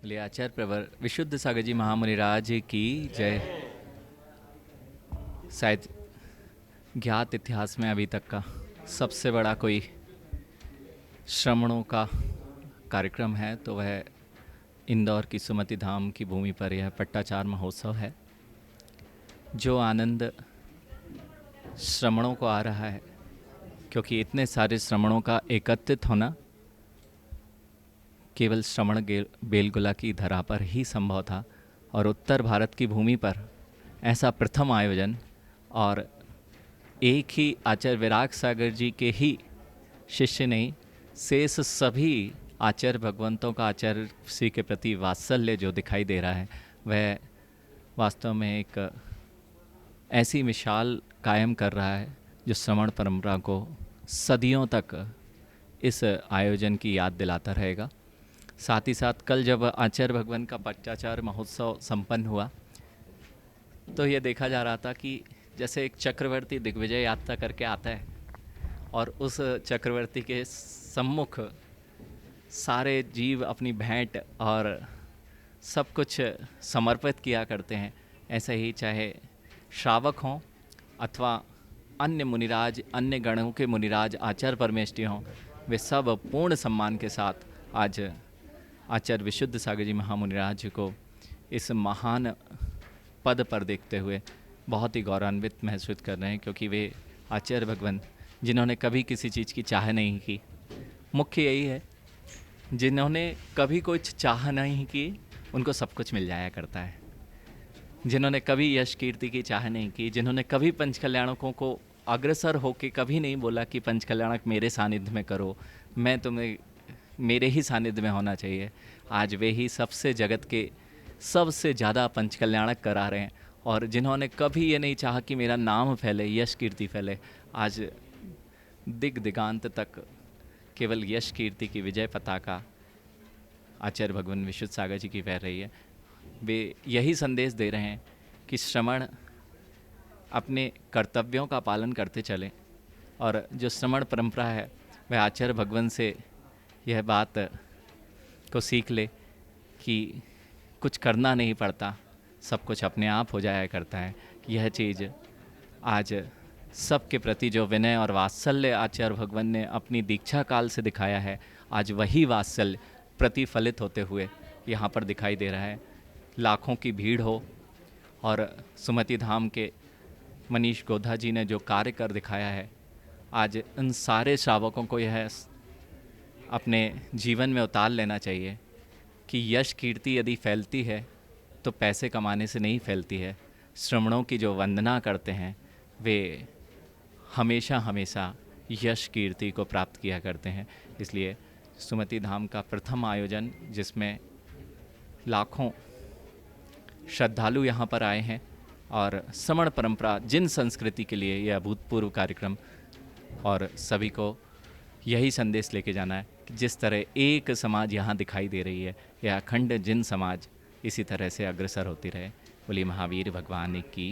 बोलिए आचार्य प्रवर विशुद्ध सागर जी महामुनिराज की जय। शायद ज्ञात इतिहास में अभी तक का सबसे बड़ा कोई श्रमणों का कार्यक्रम है तो वह इंदौर की सुमति धाम की भूमि पर यह पट्टाचार महोत्सव है। जो आनंद श्रमणों को आ रहा है क्योंकि इतने सारे श्रमणों का एकत्रित होना केवल श्रवण बेलगुला की धरा पर ही संभव था और उत्तर भारत की भूमि पर ऐसा प्रथम आयोजन और एक ही आचार्य विराग सागर जी के ही शिष्य नहीं शेष सभी आचार्य भगवंतों का आचार्य श्री के प्रति वात्सल्य जो दिखाई दे रहा है वह वास्तव में एक ऐसी मिसाल कायम कर रहा है जो श्रवण परंपरा को सदियों तक इस आयोजन की याद दिलाता रहेगा। साथ ही साथ कल जब आचार्य भगवान का पट्टाचार महोत्सव संपन्न हुआ तो ये देखा जा रहा था कि जैसे एक चक्रवर्ती दिग्विजय यात्रा करके आता है और उस चक्रवर्ती के सम्मुख सारे जीव अपनी भेंट और सब कुछ समर्पित किया करते हैं। ऐसे ही चाहे श्रावक हों अथवा अन्य मुनिराज अन्य गणों के मुनिराज आचार्य परमेष्टि हों, वे सब पूर्ण सम्मान के साथ आज आचार्य विशुद्ध सागर जी महामुनिराज जी को इस महान पद पर देखते हुए बहुत ही गौरवान्वित महसूस कर रहे हैं क्योंकि वे आचार्य भगवान जिन्होंने कभी किसी चीज़ की चाह नहीं की, मुख्य यही है जिन्होंने कभी कुछ चाह नहीं की उनको सब कुछ मिल जाया करता है। जिन्होंने कभी यश कीर्ति की चाह नहीं की, जिन्होंने कभी पंचकल्याणकों को अग्रसर होकर कभी नहीं बोला कि पंचकल्याणक मेरे सानिध्य में करो, मैं तुम्हें मेरे ही सानिध्य में होना चाहिए, आज वे ही सबसे जगत के सबसे ज़्यादा पंचकल्याणक करा रहे हैं। और जिन्होंने कभी ये नहीं चाहा कि मेरा नाम फैले, यश कीर्ति फैले, आज दिग दिगांत तक केवल यश कीर्ति की विजय पताका आचार्य भगवान विशुद्ध सागर जी की फहर रही है। वे यही संदेश दे रहे हैं कि श्रमण अपने कर्तव्यों का पालन करते चलें और जो श्रमण परंपरा है वह आचार्य भगवान से यह बात को सीख ले कि कुछ करना नहीं पड़ता, सब कुछ अपने आप हो जाया करता है। यह चीज़ आज सबके प्रति जो विनय और वात्सल्य आचार्य भगवान ने अपनी दीक्षा काल से दिखाया है, आज वही वात्सल्य प्रतिफलित होते हुए यहाँ पर दिखाई दे रहा है। लाखों की भीड़ हो और सुमति धाम के मनीष गोधा जी ने जो कार्य कर दिखाया है, आज इन सारे श्रावकों को यह अपने जीवन में उतार लेना चाहिए कि यश कीर्ति यदि फैलती है तो पैसे कमाने से नहीं फैलती है। श्रमणों की जो वंदना करते हैं वे हमेशा हमेशा यश कीर्ति को प्राप्त किया करते हैं। इसलिए सुमति धाम का प्रथम आयोजन जिसमें लाखों श्रद्धालु यहाँ पर आए हैं और श्रमण परंपरा जिन संस्कृति के लिए यह अभूतपूर्व कार्यक्रम और सभी को यही संदेश लेके जाना है कि जिस तरह एक समाज यहाँ दिखाई दे रही है, यह अखंड जिन समाज इसी तरह से अग्रसर होती रहे। बोलिए महावीर भगवान की।